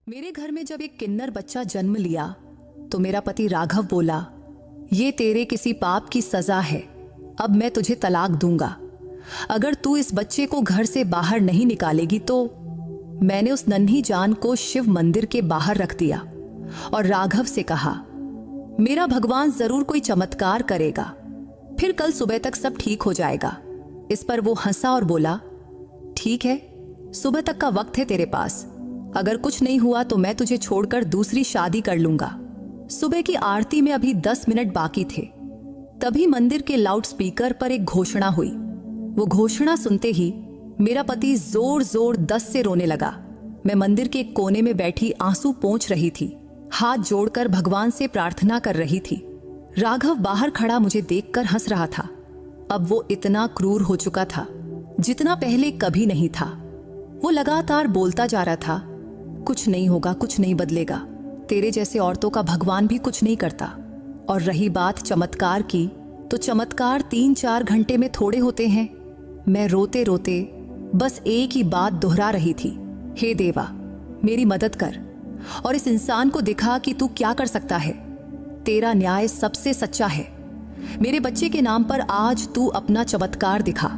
मेरे घर में जब एक किन्नर बच्चा जन्म लिया तो मेरा पति राघव बोला, ये तेरे किसी पाप की सजा है, अब मैं तुझे तलाक दूंगा। अगर तू इस बच्चे को घर से बाहर नहीं निकालेगी तो। मैंने उस नन्ही जान को शिव मंदिर के बाहर रख दिया और राघव से कहा, मेरा भगवान जरूर कोई चमत्कार करेगा, फिर कल सुबह तक सब ठीक हो जाएगा। इस पर वो हंसा और बोला, ठीक है, सुबह तक का वक्त है तेरे पास, अगर कुछ नहीं हुआ तो मैं तुझे छोड़कर दूसरी शादी कर लूंगा। सुबह की आरती में अभी 10 मिनट बाकी थे, तभी मंदिर के लाउडस्पीकर पर एक घोषणा हुई। वो घोषणा सुनते ही मेरा पति जोर जोर 10 से रोने लगा। मैं मंदिर के एक कोने में बैठी आंसू पोंछ रही थी, हाथ जोड़कर भगवान से प्रार्थना कर रही थी। राघव बाहर खड़ा मुझे देखकर हंस रहा था। अब वो इतना क्रूर हो चुका था जितना पहले कभी नहीं था। वो लगातार बोलता जा रहा था, कुछ नहीं होगा, कुछ नहीं बदलेगा, तेरे जैसे औरतों का भगवान भी कुछ नहीं करता। और रही बात चमत्कार की, तो चमत्कार 3-4 घंटे में थोड़े होते हैं। मैं रोते रोते बस एक ही बात दोहरा रही थी, हे देवा, मेरी मदद कर और इस इंसान को दिखा कि तू क्या कर सकता है। तेरा न्याय सबसे सच्चा है। मेरे बच्चे के नाम पर आज तू अपना चमत्कार दिखा।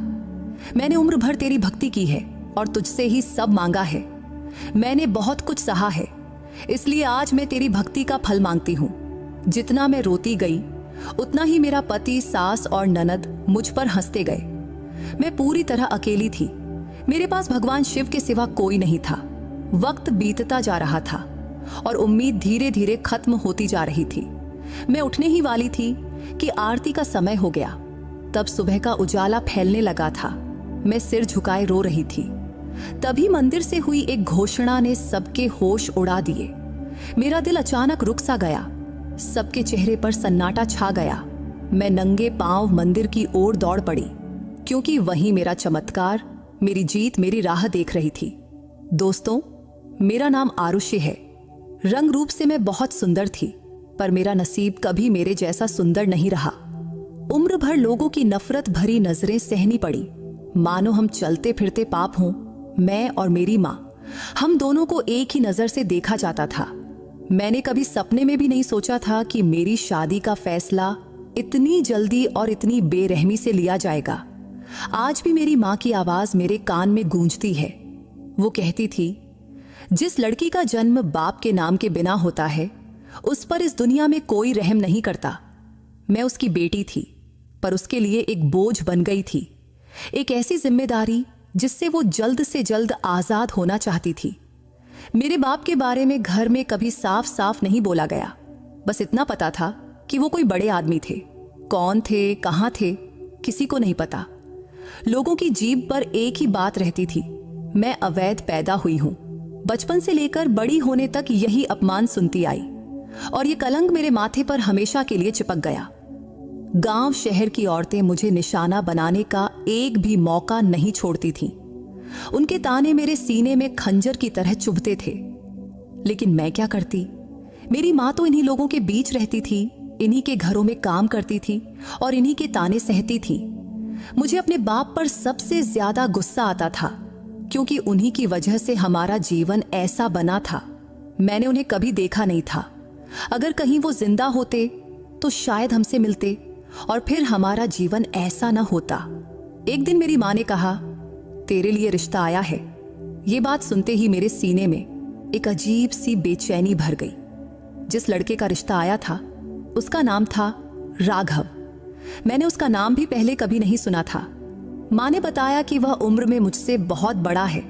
मैंने उम्र भर तेरी भक्ति की है और तुझसे ही सब मांगा है। मैंने बहुत कुछ सहा है, इसलिए आज मैं तेरी भक्ति का फल मांगती हूँ। जितना मैं रोती गई उतना ही मेरा पति, सास और ननद मुझ पर हंसते गए। मैं पूरी तरह अकेली थी। मेरे पास भगवान शिव के सिवा कोई नहीं था। वक्त बीतता जा रहा था और उम्मीद धीरे धीरे खत्म होती जा रही थी। मैं उठने ही वाली थी कि आरती का समय हो गया। तब सुबह का उजाला फैलने लगा था। मैं सिर झुकाए रो रही थी। तभी मंदिर से हुई एक घोषणा ने सबके होश उड़ा दिए। मेरा दिल अचानक रुक सा गया। सबके चेहरे पर सन्नाटा छा गया। मैं नंगे पांव मंदिर की ओर दौड़ पड़ी, क्योंकि वहीं मेरा चमत्कार, मेरी जीत, मेरी राह देख रही थी। दोस्तों, मेरा नाम आरुषि है। रंग रूप से मैं बहुत सुंदर थी, पर मेरा नसीब कभी मेरे जैसा सुंदर नहीं रहा। उम्र भर लोगों की नफरत भरी नजरें सहनी पड़ी, मानो हम चलते फिरते पाप हों। मैं और मेरी माँ, हम दोनों को एक ही नजर से देखा जाता था। मैंने कभी सपने में भी नहीं सोचा था कि मेरी शादी का फैसला इतनी जल्दी और इतनी बेरहमी से लिया जाएगा। आज भी मेरी माँ की आवाज मेरे कान में गूंजती है। वो कहती थी, जिस लड़की का जन्म बाप के नाम के बिना होता है, उस पर इस दुनिया में कोई रहम नहीं करता। मैं उसकी बेटी थी, पर उसके लिए एक बोझ बन गई थी, एक ऐसी जिम्मेदारी जिससे वो जल्द से जल्द आजाद होना चाहती थी। मेरे बाप के बारे में घर में कभी साफ साफ नहीं बोला गया। बस इतना पता था कि वो कोई बड़े आदमी थे। कौन थे, कहाँ थे, किसी को नहीं पता। लोगों की जीभ पर एक ही बात रहती थी, मैं अवैध पैदा हुई हूं। बचपन से लेकर बड़ी होने तक यही अपमान सुनती आई और ये कलंक मेरे माथे पर हमेशा के लिए चिपक गया। गांव शहर की औरतें मुझे निशाना बनाने का एक भी मौका नहीं छोड़ती थीं। उनके ताने मेरे सीने में खंजर की तरह चुभते थे। लेकिन मैं क्या करती? मेरी माँ तो इन्हीं लोगों के बीच रहती थी, इन्हीं के घरों में काम करती थी और इन्हीं के ताने सहती थी। मुझे अपने बाप पर सबसे ज्यादा गुस्सा आता था, क्योंकि उन्हीं की वजह से हमारा जीवन ऐसा बना था। मैंने उन्हें कभी देखा नहीं था। अगर कहीं वो जिंदा होते तो शायद हमसे मिलते और फिर हमारा जीवन ऐसा न होता। एक दिन मेरी माँ ने कहा, तेरे लिए रिश्ता आया है। ये बात सुनते ही मेरे सीने में एक अजीब सी बेचैनी भर गई। जिस लड़के का रिश्ता आया था उसका नाम था राघव। मैंने उसका नाम भी पहले कभी नहीं सुना था। माँ ने बताया कि वह उम्र में मुझसे बहुत बड़ा है,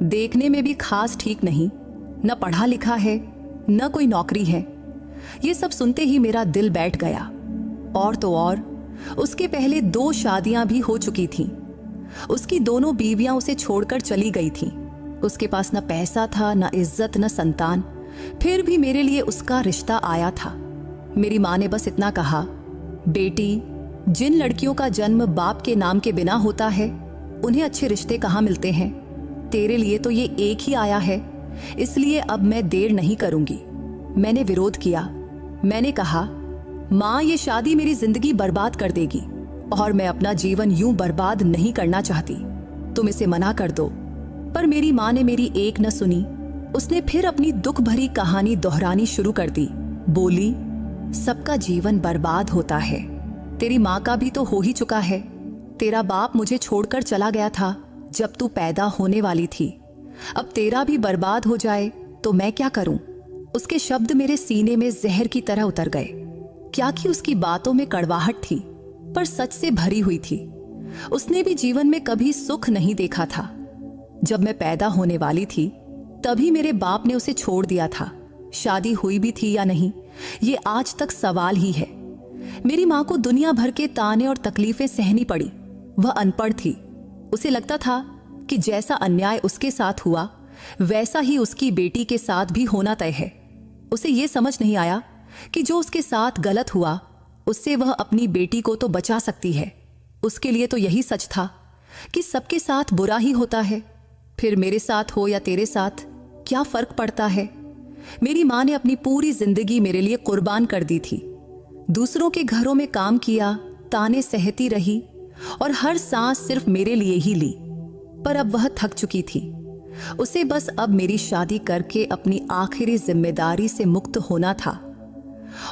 देखने में भी खास ठीक नहीं, न पढ़ा लिखा है न कोई नौकरी है। ये सब सुनते ही मेरा दिल बैठ गया। और तो और उसके पहले 2 शादियां भी हो चुकी थीं। उसकी दोनों बीवियां उसे छोड़कर चली गई थीं। उसके पास न पैसा था, न इज्जत, न संतान, फिर भी मेरे लिए उसका रिश्ता आया था। मेरी माँ ने बस इतना कहा, बेटी, जिन लड़कियों का जन्म बाप के नाम के बिना होता है उन्हें अच्छे रिश्ते कहाँ मिलते हैं। तेरे लिए तो ये एक ही आया है, इसलिए अब मैं देर नहीं करूंगी। मैंने विरोध किया। मैंने कहा, माँ, ये शादी मेरी जिंदगी बर्बाद कर देगी और मैं अपना जीवन यूं बर्बाद नहीं करना चाहती। तुम इसे मना कर दो। पर मेरी माँ ने मेरी एक न सुनी। उसने फिर अपनी दुख भरी कहानी दोहरानी शुरू कर दी। बोली, सबका जीवन बर्बाद होता है, तेरी माँ का भी तो हो ही चुका है। तेरा बाप मुझे छोड़कर चला गया था जब तू पैदा होने वाली थी। अब तेरा भी बर्बाद हो जाए तो मैं क्या करूं? उसके शब्द मेरे सीने में जहर की तरह उतर गए। क्या कि उसकी बातों में कड़वाहट थी, पर सच से भरी हुई थी। उसने भी जीवन में कभी सुख नहीं देखा था। जब मैं पैदा होने वाली थी तभी मेरे बाप ने उसे छोड़ दिया था। शादी हुई भी थी या नहीं, ये आज तक सवाल ही है। मेरी माँ को दुनिया भर के ताने और तकलीफें सहनी पड़ी। वह अनपढ़ थी। उसे लगता था कि जैसा अन्याय उसके साथ हुआ वैसा ही उसकी बेटी के साथ भी होना तय है। उसे ये समझ नहीं आया कि जो उसके साथ गलत हुआ उससे वह अपनी बेटी को तो बचा सकती है। उसके लिए तो यही सच था कि सबके साथ बुरा ही होता है, फिर मेरे साथ हो या तेरे साथ क्या फर्क पड़ता है। मेरी माँ ने अपनी पूरी जिंदगी मेरे लिए कुर्बान कर दी थी। दूसरों के घरों में काम किया, ताने सहती रही और हर सांस सिर्फ मेरे लिए ही ली। पर अब वह थक चुकी थी। उसे बस अब मेरी शादी करके अपनी आखिरी जिम्मेदारी से मुक्त होना था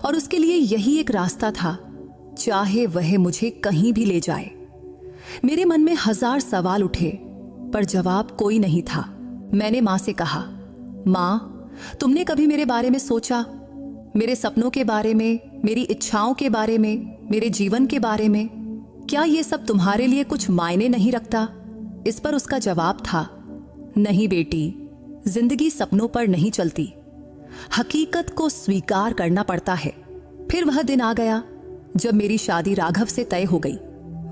और उसके लिए यही एक रास्ता था, चाहे वह मुझे कहीं भी ले जाए। मेरे मन में 1000 सवाल उठे पर जवाब कोई नहीं था। मैंने माँ से कहा, माँ, तुमने कभी मेरे बारे में सोचा? मेरे सपनों के बारे में, मेरी इच्छाओं के बारे में, मेरे जीवन के बारे में? क्या ये सब तुम्हारे लिए कुछ मायने नहीं रखता? इस पर उसका जवाब था, नहीं बेटी, जिंदगी सपनों पर नहीं चलती, हकीकत को स्वीकार करना पड़ता है। फिर वह दिन आ गया जब मेरी शादी राघव से तय हो गई।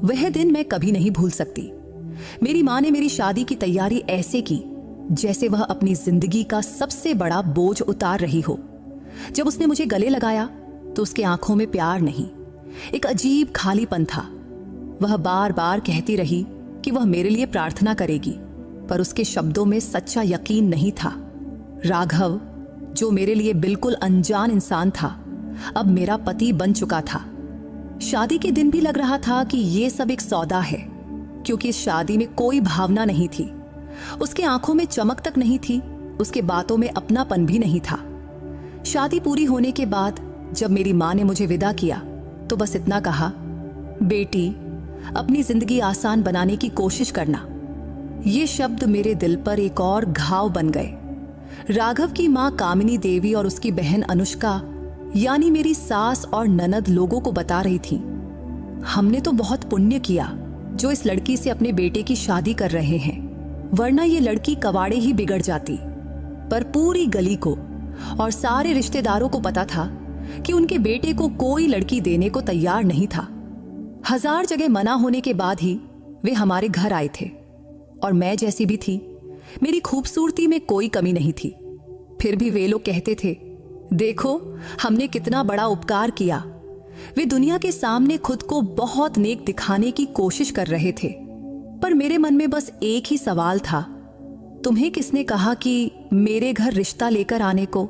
वह दिन मैं कभी नहीं भूल सकती। मेरी माँ ने मेरी शादी की तैयारी ऐसे की जैसे वह अपनी जिंदगी का सबसे बड़ा बोझ उतार रही हो। जब उसने मुझे गले लगाया तो उसकी आंखों में प्यार नहीं, एक अजीब खालीपन था। वह बार बार कहती रही कि वह मेरे लिए प्रार्थना करेगी, पर उसके शब्दों में सच्चा यकीन नहीं था। राघव, जो मेरे लिए बिल्कुल अनजान इंसान था, अब मेरा पति बन चुका था। शादी के दिन भी लग रहा था कि ये सब एक सौदा है, क्योंकि इस शादी में कोई भावना नहीं थी। उसकी आंखों में चमक तक नहीं थी, उसके बातों में अपनापन भी नहीं था। शादी पूरी होने के बाद जब मेरी माँ ने मुझे विदा किया तो बस इतना कहा, बेटी, अपनी जिंदगी आसान बनाने की कोशिश करना। ये शब्द मेरे दिल पर एक और घाव बन गए। राघव की माँ कामिनी देवी और उसकी बहन अनुष्का, यानी मेरी सास और ननद, लोगों को बता रही थी, हमने तो बहुत पुण्य किया जो इस लड़की से अपने बेटे की शादी कर रहे हैं, वरना ये लड़की कवाड़े ही बिगड़ जाती। पर पूरी गली को और सारे रिश्तेदारों को पता था कि उनके बेटे को कोई लड़की देने को तैयार नहीं था। 1000 जगह मना होने के बाद ही वे हमारे घर आए थे और मैं जैसी भी थी, मेरी खूबसूरती में कोई कमी नहीं थी। फिर भी वे लोग कहते थे, देखो हमने कितना बड़ा उपकार किया। वे दुनिया के सामने खुद को बहुत नेक दिखाने की कोशिश कर रहे थे। पर मेरे मन में बस एक ही सवाल था, तुम्हें किसने कहा कि मेरे घर रिश्ता लेकर आने को?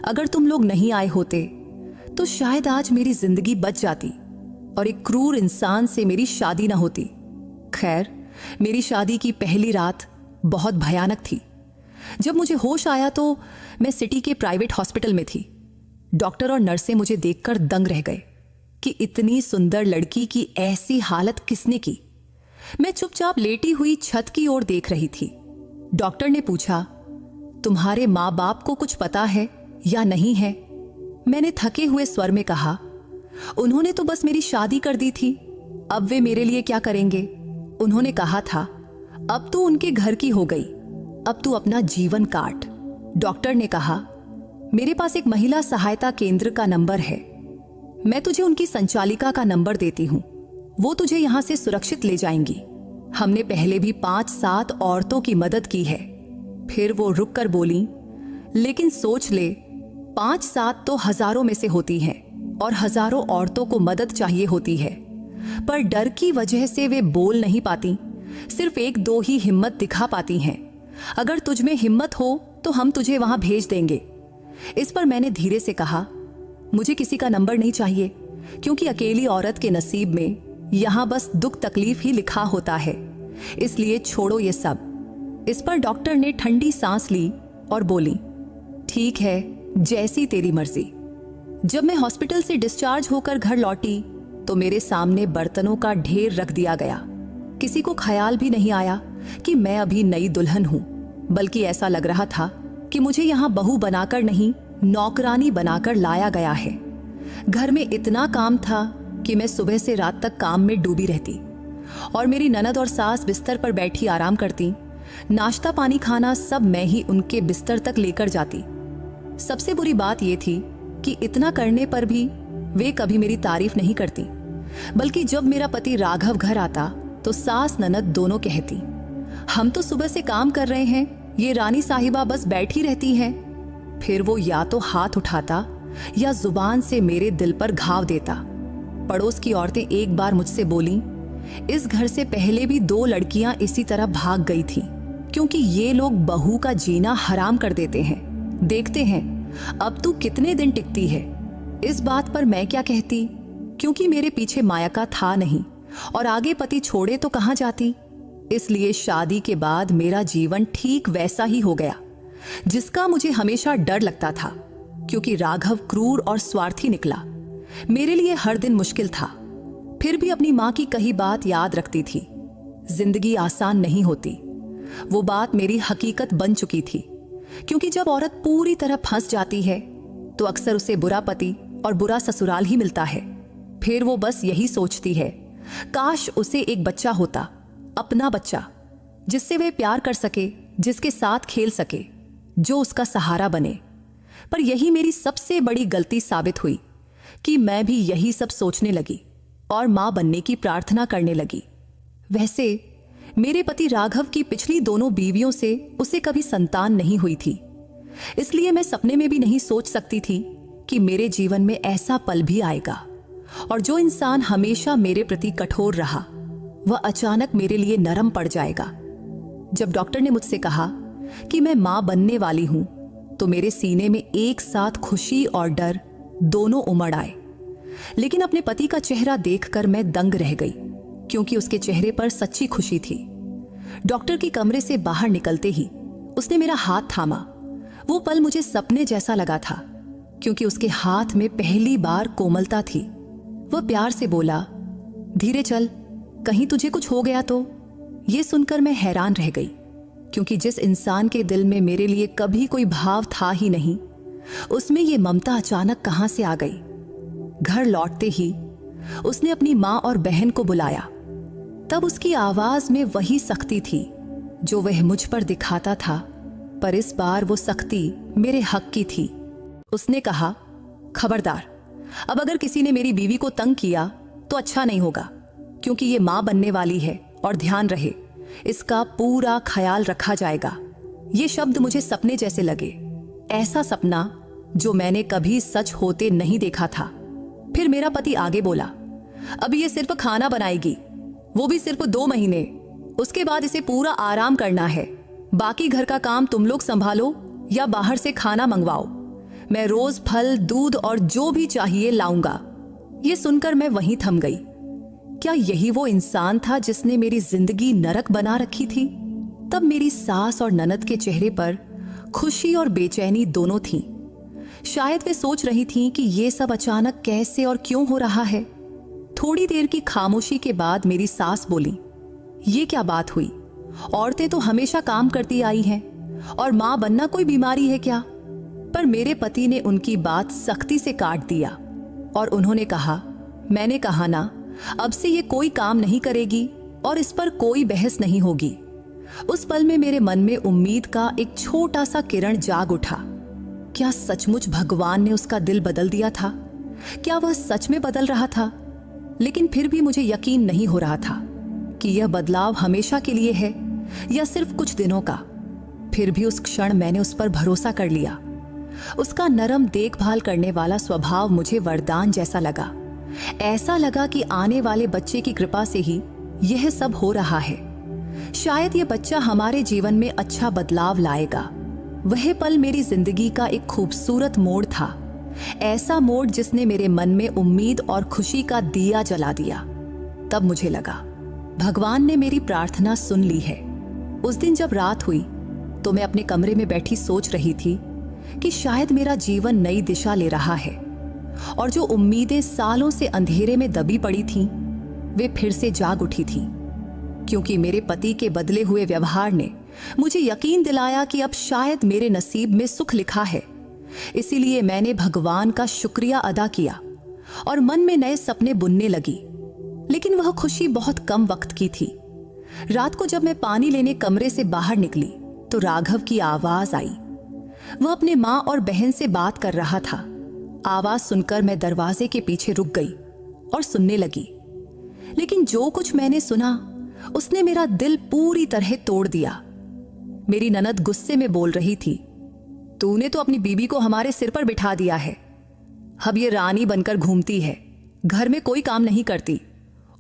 अगर तुम लोग नहीं आए होते तो शायद आज मेरी जिंदगी बच जाती और एक क्रूर इंसान से मेरी शादी न होती। खैर, मेरी शादी की पहली रात बहुत भयानक थी। जब मुझे होश आया तो मैं सिटी के प्राइवेट हॉस्पिटल में थी। डॉक्टर और नर्सें मुझे देखकर दंग रह गए कि इतनी सुंदर लड़की की ऐसी हालत किसने की। मैं चुपचाप लेटी हुई छत की ओर देख रही थी। डॉक्टर ने पूछा, तुम्हारे माँ बाप को कुछ पता है या नहीं है? मैंने थके हुए स्वर में कहा, उन्होंने तो बस मेरी शादी कर दी थी, अब वे मेरे लिए क्या करेंगे? उन्होंने कहा था, अब तू उनके घर की हो गई, अब तू अपना जीवन काट। डॉक्टर ने कहा, मेरे पास एक महिला सहायता केंद्र का नंबर है, मैं तुझे उनकी संचालिका का नंबर देती हूँ, वो तुझे यहाँ से सुरक्षित ले जाएंगी। हमने पहले भी 5-7 औरतों की मदद की है। फिर वो रुक कर बोली, लेकिन सोच ले, 5-7 तो हजारों में से होती हैं और हजारों औरतों को मदद चाहिए होती है, पर डर की वजह से वे बोल नहीं पाती, सिर्फ 1-2 ही हिम्मत दिखा पाती हैं। अगर तुझ में हिम्मत हो तो हम तुझे वहां भेज देंगे। इस पर मैंने धीरे से कहा, मुझे किसी का नंबर नहीं चाहिए, क्योंकि अकेली औरत के नसीब में यहाँ बस दुख तकलीफ ही लिखा होता है, इसलिए छोड़ो ये सब। इस पर डॉक्टर ने ठंडी सांस ली और बोली, ठीक है, जैसी तेरी मर्जी। जब मैं हॉस्पिटल से डिस्चार्ज होकर घर लौटी तो मेरे सामने बर्तनों का ढेर रख दिया गया। किसी को ख्याल भी नहीं आया कि मैं अभी नई दुल्हन हूं, बल्कि ऐसा लग रहा था कि मुझे यहाँ बहू बनाकर नहीं, नौकरानी बनाकर लाया गया है। घर में इतना काम था कि मैं सुबह से रात तक काम में डूबी रहती और मेरी ननद और सास बिस्तर पर बैठी आराम करती। नाश्ता पानी खाना सब मैं ही उनके बिस्तर तक लेकर जाती। सबसे बुरी बात यह थी कि इतना करने पर भी वे कभी मेरी तारीफ नहीं करती, बल्कि जब मेरा पति राघव घर आता तो सास ननद दोनों कहती, हम तो सुबह से काम कर रहे हैं, ये रानी साहिबा बस बैठी रहती हैं। फिर वो या तो हाथ उठाता या जुबान से मेरे दिल पर घाव देता। पड़ोस की औरतें एक बार मुझसे बोली, इस घर से पहले भी 2 लड़कियां इसी तरह भाग गई थीं, क्योंकि ये लोग बहू का जीना हराम कर देते हैं। देखते हैं अब तू कितने दिन टिकती है। इस बात पर मैं क्या कहती, क्योंकि मेरे पीछे मायका था नहीं और आगे पति छोड़े तो कहां जाती। इसलिए शादी के बाद मेरा जीवन ठीक वैसा ही हो गया जिसका मुझे हमेशा डर लगता था, क्योंकि राघव क्रूर और स्वार्थी निकला। मेरे लिए हर दिन मुश्किल था, फिर भी अपनी मां की कही बात याद रखती थी। जिंदगी आसान नहीं होती, वो बात मेरी हकीकत बन चुकी थी, क्योंकि जब औरत पूरी तरह फंस जाती है तो अक्सर उसे बुरा पति और बुरा ससुराल ही मिलता है। फिर वो बस यही सोचती है, काश उसे एक बच्चा होता, अपना बच्चा, जिससे वह प्यार कर सके, जिसके साथ खेल सके, जो उसका सहारा बने। पर यही मेरी सबसे बड़ी गलती साबित हुई कि मैं भी यही सब सोचने लगी और मां बनने की प्रार्थना करने लगी। वैसे मेरे पति राघव की पिछली 2 बीवियों से उसे कभी संतान नहीं हुई थी, इसलिए मैं सपने में भी नहीं सोच सकती थी कि मेरे जीवन में ऐसा पल भी आएगा और जो इंसान हमेशा मेरे प्रति कठोर रहा वह अचानक मेरे लिए नरम पड़ जाएगा। जब डॉक्टर ने मुझसे कहा कि मैं मां बनने वाली हूं तो मेरे सीने में एक साथ खुशी और डर दोनों उमड़ आए। लेकिन अपने पति का चेहरा देखकर मैं दंग रह गई, क्योंकि उसके चेहरे पर सच्ची खुशी थी। डॉक्टर के कमरे से बाहर निकलते ही उसने मेरा हाथ थामा। वो पल मुझे सपने जैसा लगा था, क्योंकि उसके हाथ में पहली बार कोमलता थी। वह प्यार से बोला, धीरे चल, कहीं तुझे कुछ हो गया तो। ये सुनकर मैं हैरान रह गई, क्योंकि जिस इंसान के दिल में मेरे लिए कभी कोई भाव था ही नहीं, उसमें ये ममता अचानक कहां से आ गई। घर लौटते ही उसने अपनी मां और बहन को बुलाया। तब उसकी आवाज में वही सख्ती थी जो वह मुझ पर दिखाता था, पर इस बार वो सख्ती मेरे हक की थी। उसने कहा, खबरदार, अब अगर किसी ने मेरी बीवी को तंग किया तो अच्छा नहीं होगा, क्योंकि ये मां बनने वाली है और ध्यान रहे, इसका पूरा ख्याल रखा जाएगा। ये शब्द मुझे सपने जैसे लगे, ऐसा सपना जो मैंने कभी सच होते नहीं देखा था। फिर मेरा पति आगे बोला, अब ये सिर्फ खाना बनाएगी, वो भी सिर्फ 2 महीने, उसके बाद इसे पूरा आराम करना है। बाकी घर का काम तुम लोग संभालो या बाहर से खाना मंगवाओ। मैं रोज फल, दूध और जो भी चाहिए लाऊंगा। ये सुनकर मैं वहीं थम गई। क्या यही वो इंसान था जिसने मेरी जिंदगी नरक बना रखी थी? तब मेरी सास और ननद के चेहरे पर खुशी और बेचैनी दोनों थीं। शायद वे सोच रही थीं कि ये सब अचानक कैसे और क्यों हो रहा है। थोड़ी देर की खामोशी के बाद मेरी सास बोली, ये क्या बात हुई? औरतें तो हमेशा काम करती आई हैं और मां बनना कोई बीमारी है क्या? पर मेरे पति ने उनकी बात सख्ती से काट दिया और उन्होंने कहा, मैंने कहा ना, अब से ये कोई काम नहीं करेगी और इस पर कोई बहस नहीं होगी। उस पल में मेरे मन में उम्मीद का एक छोटा सा किरण जाग उठा। क्या सचमुच भगवान ने उसका दिल बदल दिया था? क्या वह सच में बदल रहा था? लेकिन फिर भी मुझे यकीन नहीं हो रहा था कि यह बदलाव हमेशा के लिए है या सिर्फ कुछ दिनों का। फिर भी उस क्षण मैंने उस पर भरोसा कर लिया। उसका नरम देखभाल करने वाला स्वभाव मुझे वरदान जैसा लगा। ऐसा लगा कि आने वाले बच्चे की कृपा से ही यह सब हो रहा है। शायद यह बच्चा हमारे जीवन में अच्छा बदलाव लाएगा। वह पल मेरी जिंदगी का एक खूबसूरत मोड़ था, ऐसा मोड़ जिसने मेरे मन में उम्मीद और खुशी का दिया जला दिया। तब मुझे लगा भगवान ने मेरी प्रार्थना सुन ली है। उस दिन जब रात हुई तो मैं अपने कमरे में बैठी सोच रही थी कि शायद मेरा जीवन नई दिशा ले रहा है और जो उम्मीदें सालों से अंधेरे में दबी पड़ी थीं, वे फिर से जाग उठी थीं, क्योंकि मेरे पति के बदले हुए व्यवहार ने मुझे यकीन दिलाया कि अब शायद मेरे नसीब में सुख लिखा है। इसीलिए मैंने भगवान का शुक्रिया अदा किया और मन में नए सपने बुनने लगी। लेकिन वह खुशी बहुत कम वक्त की थी। रात को जब मैं पानी लेने कमरे से बाहर निकली तो राघव की आवाज आई। वह अपने माँ और बहन से बात कर रहा था। आवाज सुनकर मैं दरवाजे के पीछे रुक गई और सुनने लगी। लेकिन जो कुछ मैंने सुना उसने मेरा दिल पूरी तरह तोड़ दिया। मेरी ननद गुस्से में बोल रही थी, तूने तो अपनी बीबी को हमारे सिर पर बिठा दिया है। अब ये रानी बनकर घूमती है, घर में कोई काम नहीं करती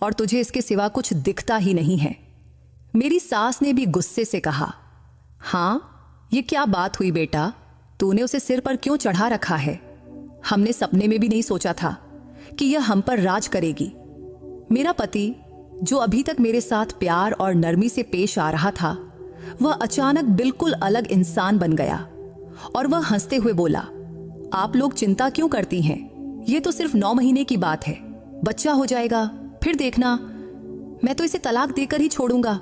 और तुझे इसके सिवा कुछ दिखता ही नहीं है। मेरी सास ने भी गुस्से से कहा, हाँ ये क्या बात हुई बेटा, तूने उसे सिर पर क्यों चढ़ा रखा है? हमने सपने में भी नहीं सोचा था कि यह हम पर राज करेगी। मेरा पति, जो अभी तक मेरे साथ प्यार और नरमी से पेश आ रहा था, वह अचानक बिल्कुल अलग इंसान बन गया और वह हंसते हुए बोला, आप लोग चिंता क्यों करती हैं? ये तो सिर्फ 9 महीने की बात है, बच्चा हो जाएगा, फिर देखना, मैं तो इसे तलाक देकर ही छोड़ूंगा।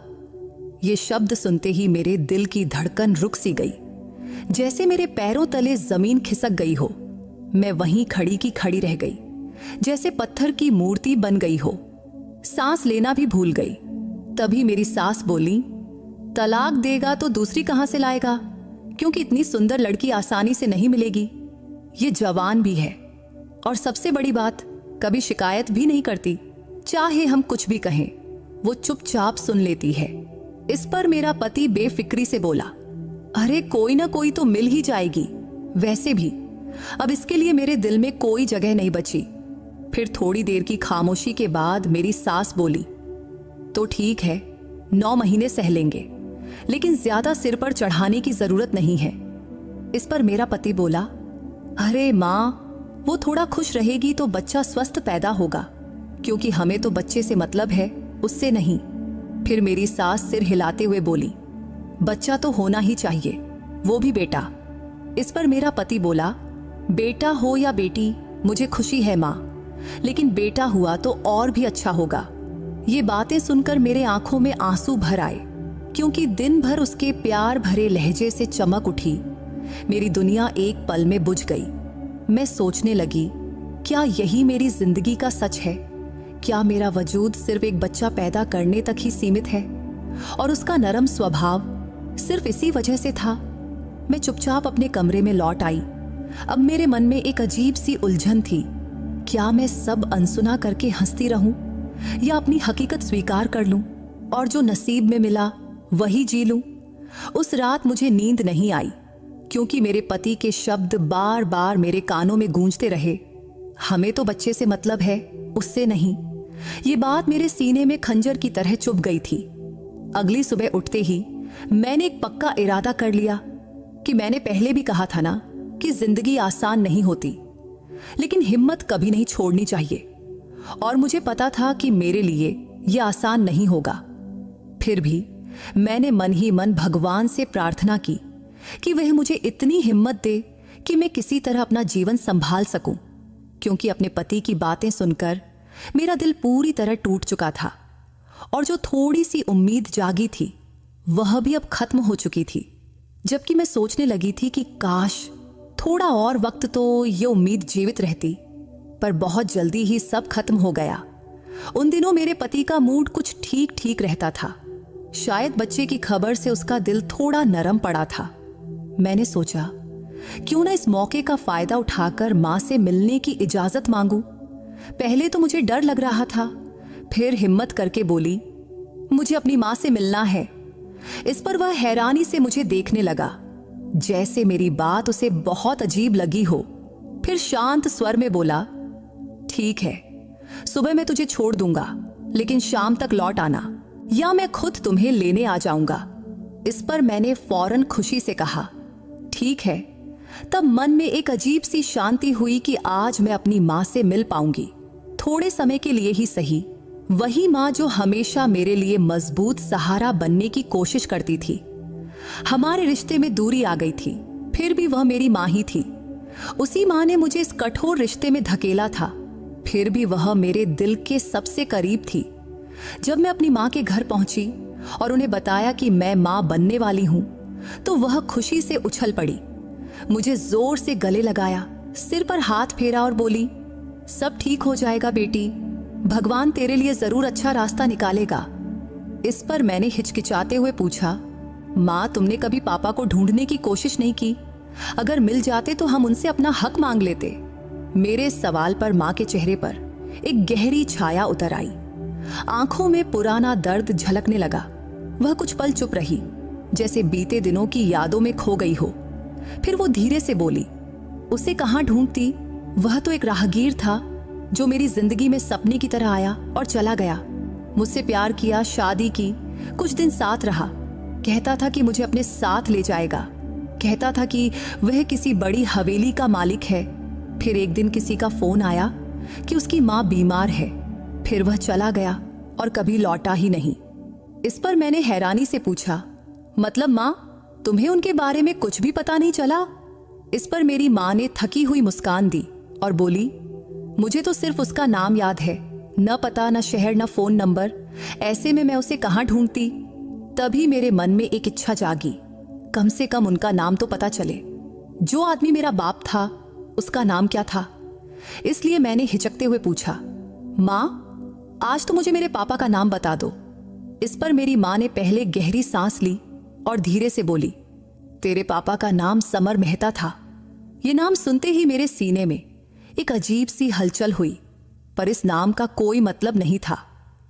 ये शब्द सुनते ही मेरे दिल की धड़कन रुक सी गई, जैसे मेरे पैरों तले जमीन खिसक गई हो। मैं वहीं खड़ी की खड़ी रह गई, जैसे पत्थर की मूर्ति बन गई हो। सांस लेना भी भूल गई। तभी मेरी सास बोली, तलाक देगा तो दूसरी कहां से लाएगा, क्योंकि इतनी सुंदर लड़की आसानी से नहीं मिलेगी। ये जवान भी है और सबसे बड़ी बात, कभी शिकायत भी नहीं करती। चाहे हम कुछ भी कहें, वो चुपचाप सुन लेती है। इस पर मेरा पति बेफिक्री से बोला, अरे कोई ना कोई तो मिल ही जाएगी। वैसे भी अब इसके लिए मेरे दिल में कोई जगह नहीं बची। फिर थोड़ी देर की खामोशी के बाद मेरी सास बोली, तो ठीक है, 9 महीने सह लेंगे, लेकिन ज्यादा सिर पर चढ़ाने की जरूरत नहीं है। इस पर मेरा पति बोला, अरे माँ, वो थोड़ा खुश रहेगी तो बच्चा स्वस्थ पैदा होगा, क्योंकि हमें तो बच्चे से मतलब है, उससे नहीं। फिर मेरी सास सिर हिलाते हुए बोली, बच्चा तो होना ही चाहिए, वो भी बेटा। इस पर मेरा पति बोला, बेटा हो या बेटी, मुझे खुशी है माँ, लेकिन बेटा हुआ तो और भी अच्छा होगा। ये बातें सुनकर मेरे आंखों में आंसू भर आए, क्योंकि दिन भर उसके प्यार भरे लहजे से चमक उठी। मेरी दुनिया एक पल में बुझ गई। मैं सोचने लगी, क्या यही मेरी जिंदगी का सच है? क्या मेरा वजूद सिर्फ एक बच्चा पैदा करने तक ही सीमित है और उसका नरम स्वभाव सिर्फ इसी वजह से था? मैं चुपचाप अपने कमरे में लौट आई। अब मेरे मन में एक अजीब सी उलझन थी। क्या मैं सब अनसुना करके हंसती रहूं या अपनी हकीकत स्वीकार कर लूं और जो नसीब में मिला वही जी लूं? उस रात मुझे नींद नहीं आई, क्योंकि मेरे पति के शब्द बार बार मेरे कानों में गूंजते रहे, हमें तो बच्चे से मतलब है, उससे नहीं। ये बात मेरे सीने में खंजर की तरह चुभ गई थी। अगली सुबह उठते ही मैंने एक पक्का इरादा कर लिया कि मैंने पहले भी कहा था ना कि जिंदगी आसान नहीं होती, लेकिन हिम्मत कभी नहीं छोड़नी चाहिए। और मुझे पता था कि मेरे लिए यह आसान नहीं होगा। फिर भी मैंने मन ही मन भगवान से प्रार्थना की कि वह मुझे इतनी हिम्मत दे कि मैं किसी तरह अपना जीवन संभाल सकूं, क्योंकि अपने पति की बातें सुनकर मेरा दिल पूरी तरह टूट चुका था और जो थोड़ी सी उम्मीद जागी थी वह भी अब खत्म हो चुकी थी। जबकि मैं सोचने लगी थी कि काश थोड़ा और वक्त तो ये उम्मीद जीवित रहती, पर बहुत जल्दी ही सब खत्म हो गया। उन दिनों मेरे पति का मूड कुछ ठीक ठीक रहता था। शायद बच्चे की खबर से उसका दिल थोड़ा नरम पड़ा था। मैंने सोचा, क्यों ना इस मौके का फायदा उठाकर मां से मिलने की इजाजत मांगूं। पहले तो मुझे डर लग रहा था, फिर हिम्मत करके बोली, मुझे अपनी मां से मिलना है। इस पर वह हैरानी से मुझे देखने लगा, जैसे मेरी बात उसे बहुत अजीब लगी हो। फिर शांत स्वर में बोला, ठीक है, सुबह मैं तुझे छोड़ दूंगा, लेकिन शाम तक लौट आना, या मैं खुद तुम्हें लेने आ जाऊंगा। इस पर मैंने फौरन खुशी से कहा, ठीक है। तब मन में एक अजीब सी शांति हुई कि आज मैं अपनी मां से मिल पाऊंगी, थोड़े समय के लिए ही सही। वही मां जो हमेशा मेरे लिए मजबूत सहारा बनने की कोशिश करती थी। हमारे रिश्ते में दूरी आ गई थी, फिर भी वह मेरी माँ ही थी। उसी माँ ने मुझे इस कठोर रिश्ते में धकेला था, फिर भी वह मेरे दिल के सबसे करीब थी। जब मैं अपनी माँ के घर पहुंची और उन्हें बताया कि मैं माँ बनने वाली हूं, तो वह खुशी से उछल पड़ी, मुझे जोर से गले लगाया, सिर पर हाथ फेरा और बोली, सब ठीक हो जाएगा बेटी, भगवान तेरे लिए जरूर अच्छा रास्ता निकालेगा। इस पर मैंने हिचकिचाते हुए पूछा, माँ तुमने कभी पापा को ढूंढने की कोशिश नहीं की? अगर मिल जाते तो हम उनसे अपना हक मांग लेते। मेरे इस सवाल पर माँ के चेहरे पर एक गहरी छाया उतर आई, आंखों में पुराना दर्द झलकने लगा। वह कुछ पल चुप रही, जैसे बीते दिनों की यादों में खो गई हो। फिर वो धीरे से बोली, उसे कहाँ ढूंढती, वह तो एक राहगीर था जो मेरी जिंदगी में सपने की तरह आया और चला गया। मुझसे प्यार किया, शादी की, कुछ दिन साथ रहा, कहता था कि मुझे अपने साथ ले जाएगा, कहता था कि वह किसी बड़ी हवेली का मालिक है। फिर एक दिन किसी का फोन आया कि उसकी माँ बीमार है, फिर वह चला गया और कभी लौटा ही नहीं। इस पर मैंने हैरानी से पूछा, मतलब माँ तुम्हें उनके बारे में कुछ भी पता नहीं चला? इस पर मेरी माँ ने थकी हुई मुस्कान दी और बोली, मुझे तो सिर्फ उसका नाम याद है, न पता, न शहर, न फोन नंबर। ऐसे में मैं उसे कहाँ ढूंढती? तभी मेरे मन में एक इच्छा जागी, कम से कम उनका नाम तो पता चले। जो आदमी मेरा बाप था उसका नाम क्या था? इसलिए मैंने हिचकते हुए पूछा, माँ आज तो मुझे मेरे पापा का नाम बता दो। इस पर मेरी माँ ने पहले गहरी सांस ली और धीरे से बोली, तेरे पापा का नाम समर मेहता था। ये नाम सुनते ही मेरे सीने में एक अजीब सी हलचल हुई, पर इस नाम का कोई मतलब नहीं था,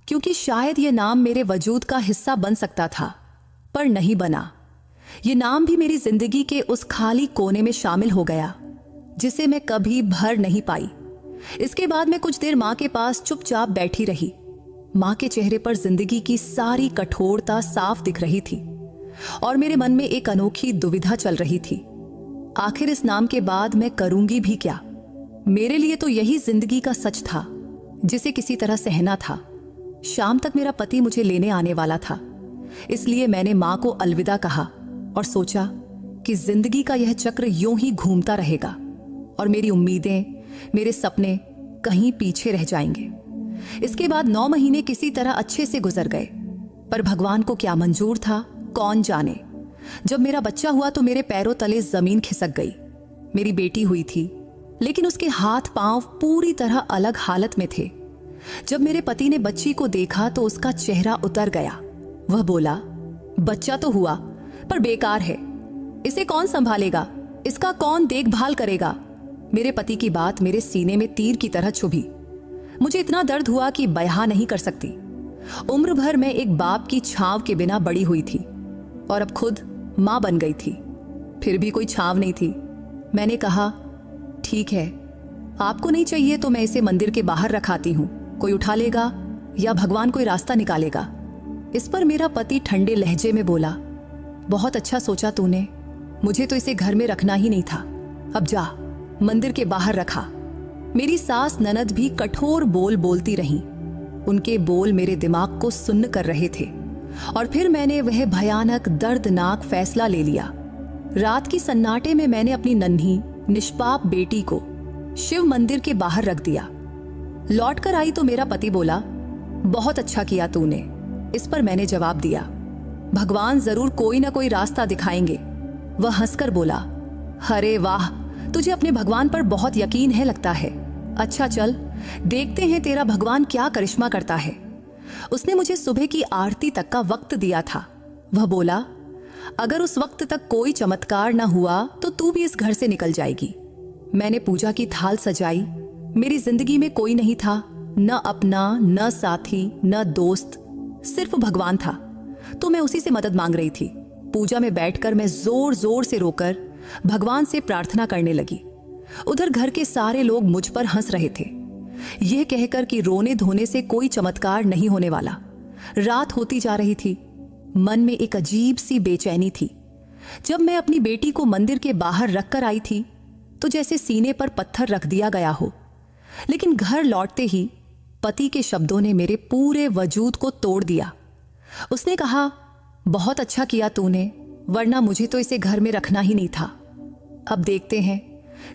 क्योंकि शायद ये नाम मेरे वजूद का हिस्सा बन सकता था, पर नहीं बना। ये नाम भी मेरी जिंदगी के उस खाली कोने में शामिल हो गया जिसे मैं कभी भर नहीं पाई। इसके बाद मैं कुछ देर माँ के पास चुपचाप बैठी रही। माँ के चेहरे पर जिंदगी की सारी कठोरता साफ दिख रही थी और मेरे मन में एक अनोखी दुविधा चल रही थी, आखिर इस नाम के बाद मैं करूंगी भी क्या? मेरे लिए तो यही जिंदगी का सच था जिसे किसी तरह सहना था। शाम तक मेरा पति मुझे लेने आने वाला था, इसलिए मैंने माँ को अलविदा कहा और सोचा कि जिंदगी का यह चक्र यूं ही घूमता रहेगा और मेरी उम्मीदें, मेरे सपने कहीं पीछे रह जाएंगे। इसके बाद 9 महीने किसी तरह अच्छे से गुजर गए, पर भगवान को क्या मंजूर था कौन जाने। जब मेरा बच्चा हुआ तो मेरे पैरों तले जमीन खिसक गई। मेरी बेटी हुई थी, लेकिन उसके हाथ पांव पूरी तरह अलग हालत में थे। जब मेरे पति ने बच्ची को देखा तो उसका चेहरा उतर गया। वह बोला, बच्चा तो हुआ पर बेकार है, इसे कौन संभालेगा, इसका कौन देखभाल करेगा? मेरे पति की बात मेरे सीने में तीर की तरह चुभी। मुझे इतना दर्द हुआ कि बयां नहीं कर सकती। उम्र भर मैं एक बाप की छांव के बिना बड़ी हुई थी और अब खुद मां बन गई थी, फिर भी कोई छांव नहीं थी। मैंने कहा, ठीक है, आपको नहीं चाहिए तो मैं इसे मंदिर के बाहर रखाती हूं, कोई उठा लेगा या भगवान कोई रास्ता निकालेगा। इस पर मेरा पति ठंडे लहजे में बोला, बहुत अच्छा सोचा तूने, मुझे तो इसे घर में रखना ही नहीं था, अब जा मंदिर के बाहर रखा। मेरी सास ननद भी कठोर बोल बोलती रहीं। उनके बोल मेरे दिमाग को सुन्न कर रहे थे और फिर मैंने वह भयानक दर्दनाक फैसला ले लिया। रात की सन्नाटे में मैंने अपनी नन्ही निष्पाप बेटी को शिव मंदिर के बाहर रख दिया। लौट कर आई तो मेरा पति बोला, बहुत अच्छा किया तूने। इस पर मैंने जवाब दिया, भगवान जरूर कोई ना कोई रास्ता दिखाएंगे। वह हंसकर बोला, अरे वाह, तुझे अपने भगवान पर बहुत यकीन है लगता है। अच्छा चल, देखते हैं तेरा भगवान क्या करिश्मा करता है। उसने मुझे सुबह की आरती तक का वक्त दिया था। वह बोला, अगर उस वक्त तक कोई चमत्कार न हुआ तो तू भी इस घर से निकल जाएगी। मैंने पूजा की थाल सजाई। मेरी जिंदगी में कोई नहीं था, न अपना, न साथी, न दोस्त, सिर्फ भगवान था। तो मैं उसी से मदद मांग रही थी। पूजा में बैठकर मैं जोर जोर से रोकर भगवान से प्रार्थना करने लगी। उधर घर के सारे लोग मुझ पर हंस रहे थे, यह कहकर कि रोने धोने से कोई चमत्कार नहीं होने वाला। रात होती जा रही थी, मन में एक अजीब सी बेचैनी थी। जब मैं अपनी बेटी को मंदिर के बाहर रखकर आई थी तो जैसे सीने पर पत्थर रख दिया गया हो। लेकिन घर लौटते ही पति के शब्दों ने मेरे पूरे वजूद को तोड़ दिया। उसने कहा, बहुत अच्छा किया तूने, वरना मुझे तो इसे घर में रखना ही नहीं था। अब देखते हैं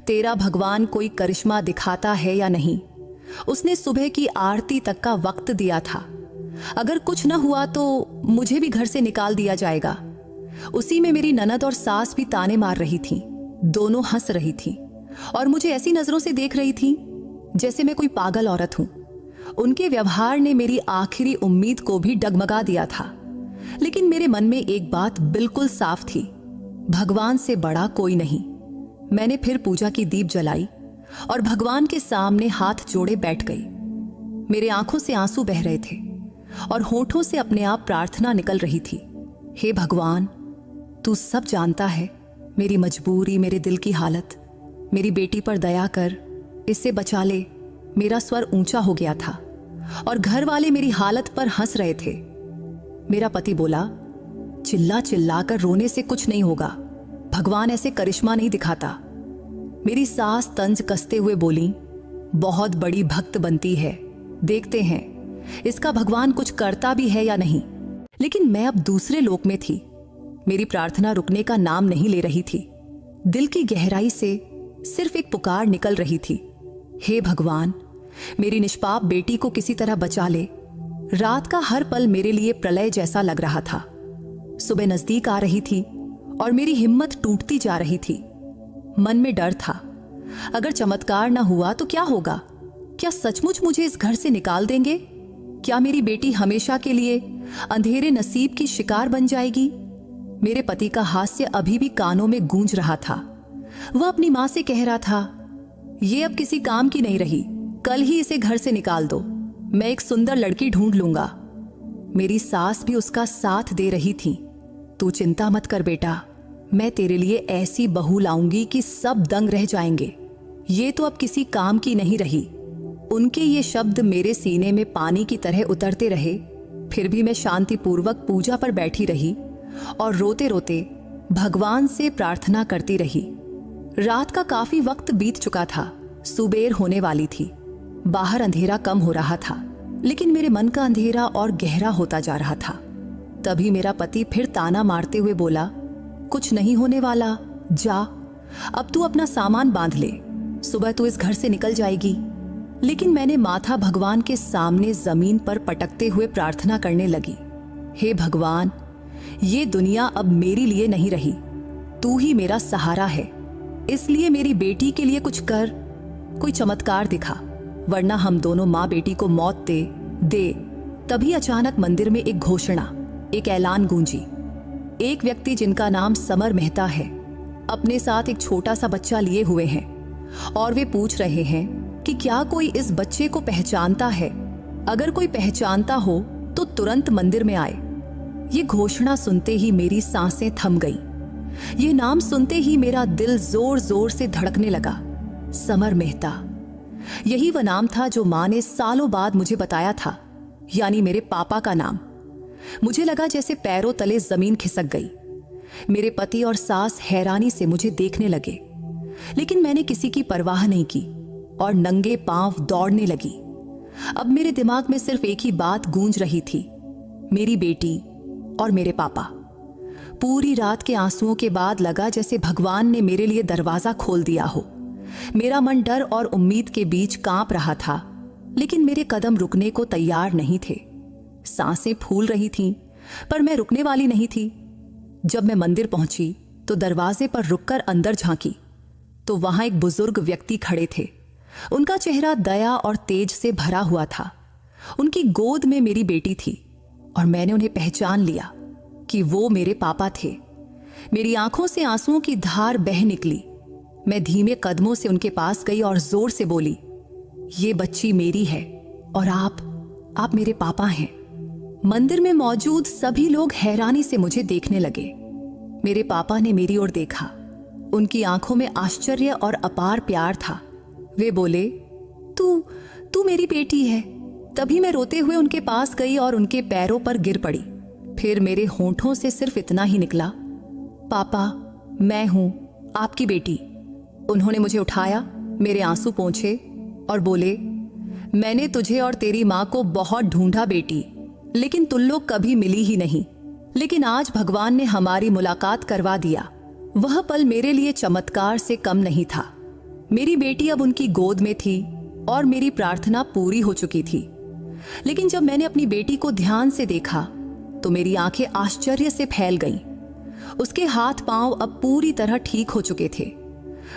तेरा भगवान कोई करिश्मा दिखाता है या नहीं। उसने सुबह की आरती तक का वक्त दिया था। अगर कुछ न हुआ तो मुझे भी घर से निकाल दिया जाएगा। उसी में मेरी ननद और सास भी ताने मार रही थीं। दोनों हंस रही थीं और मुझे ऐसी नजरों से देख रही थीं जैसे मैं कोई पागल औरत हूं। उनके व्यवहार ने मेरी आखिरी उम्मीद को भी डगमगा दिया था। लेकिन मेरे मन में एक बात बिल्कुल साफ थी, भगवान से बड़ा कोई नहीं। मैंने फिर पूजा की दीप जलाई और भगवान के सामने हाथ जोड़े बैठ गई। मेरे आंखों से आंसू बह रहे थे और होठों से अपने आप प्रार्थना निकल रही थी। हे भगवान, तू सब जानता है, मेरी मजबूरी, मेरे दिल की हालत। मेरी बेटी पर दया कर, इससे बचा ले। मेरा स्वर ऊंचा हो गया था और घर वाले मेरी हालत पर हंस रहे थे। मेरा पति बोला, चिल्ला चिल्ला कर रोने से कुछ नहीं होगा, भगवान ऐसे करिश्मा नहीं दिखाता। मेरी सास तंज कसते हुए बोली, बहुत बड़ी भक्त बनती है, देखते हैं इसका भगवान कुछ करता भी है या नहीं। लेकिन मैं अब दूसरे लोक में थी। मेरी प्रार्थना रुकने का नाम नहीं ले रही थी। दिल की गहराई से सिर्फ एक पुकार निकल रही थी, हे भगवान, मेरी निष्पाप बेटी को किसी तरह बचा ले। रात का हर पल मेरे लिए प्रलय जैसा लग रहा था। सुबह नजदीक आ रही थी और मेरी हिम्मत टूटती जा रही थी। मन में डर था, अगर चमत्कार ना हुआ तो क्या होगा? क्या सचमुच मुझे इस घर से निकाल देंगे? क्या मेरी बेटी हमेशा के लिए अंधेरे नसीब की शिकार बन जाएगी? मेरे पति का हास्य अभी भी कानों में गूंज रहा था। वह अपनी मां से कह रहा था, ये अब किसी काम की नहीं रही, कल ही इसे घर से निकाल दो, मैं एक सुंदर लड़की ढूंढ लूंगा। मेरी सास भी उसका साथ दे रही थी। तू चिंता मत कर बेटा, मैं तेरे लिए ऐसी बहू लाऊंगी कि सब दंग रह जाएंगे। ये तो अब किसी काम की नहीं रही। उनके ये शब्द मेरे सीने में पानी की तरह उतरते रहे। फिर भी मैं शांतिपूर्वक पूजा पर बैठी रही और रोते रोते भगवान से प्रार्थना करती रही। रात का काफी वक्त बीत चुका था, सुबेर होने वाली थी। बाहर अंधेरा कम हो रहा था, लेकिन मेरे मन का अंधेरा और गहरा होता जा रहा था। तभी मेरा पति फिर ताना मारते हुए बोला, कुछ नहीं होने वाला, जा, अब तू अपना सामान बांध ले, सुबह तू इस घर से निकल जाएगी। लेकिन मैंने माथा भगवान के सामने जमीन पर पटकते हुए प्रार्थना करने लगी, हे भगवान, ये दुनिया अब मेरे लिए नहीं रही, तू ही मेरा सहारा है, इसलिए मेरी बेटी के लिए कुछ कर, कोई चमत्कार दिखा, वरना हम दोनों माँ बेटी को मौत दे। तभी अचानक मंदिर में एक घोषणा, एक ऐलान गूंजी। एक व्यक्ति जिनका नाम समर मेहता है, अपने साथ एक छोटा सा बच्चा लिए हुए हैं और वे पूछ रहे हैं कि क्या कोई इस बच्चे को पहचानता है? अगर कोई पहचानता हो तो तुरंत मंदिर में आए। ये घोषणा सुनते ही मेरी सांसें थम गई। ये नाम सुनते ही मेरा दिल जोर जोर से धड़कने लगा। समर मेहता, यही वह नाम था जो मां ने सालों बाद मुझे बताया था, यानी मेरे पापा का नाम। मुझे लगा जैसे पैरों तले जमीन खिसक गई। मेरे पति और सास हैरानी से मुझे देखने लगे, लेकिन मैंने किसी की परवाह नहीं की और नंगे पांव दौड़ने लगी। अब मेरे दिमाग में सिर्फ एक ही बात गूंज रही थी, मेरी बेटी और मेरे पापा। पूरी रात के आंसुओं के बाद लगा जैसे भगवान ने मेरे लिए दरवाजा खोल दिया हो। मेरा मन डर और उम्मीद के बीच कांप रहा था, लेकिन मेरे कदम रुकने को तैयार नहीं थे। सांसें फूल रही थीं, पर मैं रुकने वाली नहीं थी। जब मैं मंदिर पहुंची तो दरवाजे पर रुककर अंदर झांकी तो वहां एक बुजुर्ग व्यक्ति खड़े थे। उनका चेहरा दया और तेज से भरा हुआ था। उनकी गोद में मेरी बेटी थी और मैंने उन्हें पहचान लिया कि वो मेरे पापा थे। मेरी आंखों से आंसुओं की धार बह निकली। मैं धीमे कदमों से उनके पास गई और जोर से बोली, ये बच्ची मेरी है और आप मेरे पापा हैं। मंदिर में मौजूद सभी लोग हैरानी से मुझे देखने लगे। मेरे पापा ने मेरी ओर देखा। उनकी आंखों में आश्चर्य और अपार प्यार था। वे बोले, तू मेरी बेटी है। तभी मैं रोते हुए उनके पास गई और उनके पैरों पर गिर पड़ी। फिर मेरे होंठों से सिर्फ इतना ही निकला, पापा, मैं हूं आपकी बेटी। उन्होंने मुझे उठाया, मेरे आंसू पोंछे और बोले, मैंने तुझे और तेरी मां को बहुत ढूंढा बेटी, लेकिन तुम लोग कभी मिली ही नहीं। लेकिन आज भगवान ने हमारी मुलाकात करवा दिया। वह पल मेरे लिए चमत्कार से कम नहीं था। मेरी बेटी अब उनकी गोद में थी और मेरी प्रार्थना पूरी हो चुकी थी। लेकिन जब मैंने अपनी बेटी को ध्यान से देखा तो मेरी आंखें आश्चर्य से फैल गईं। उसके हाथ पांव अब पूरी तरह ठीक हो चुके थे।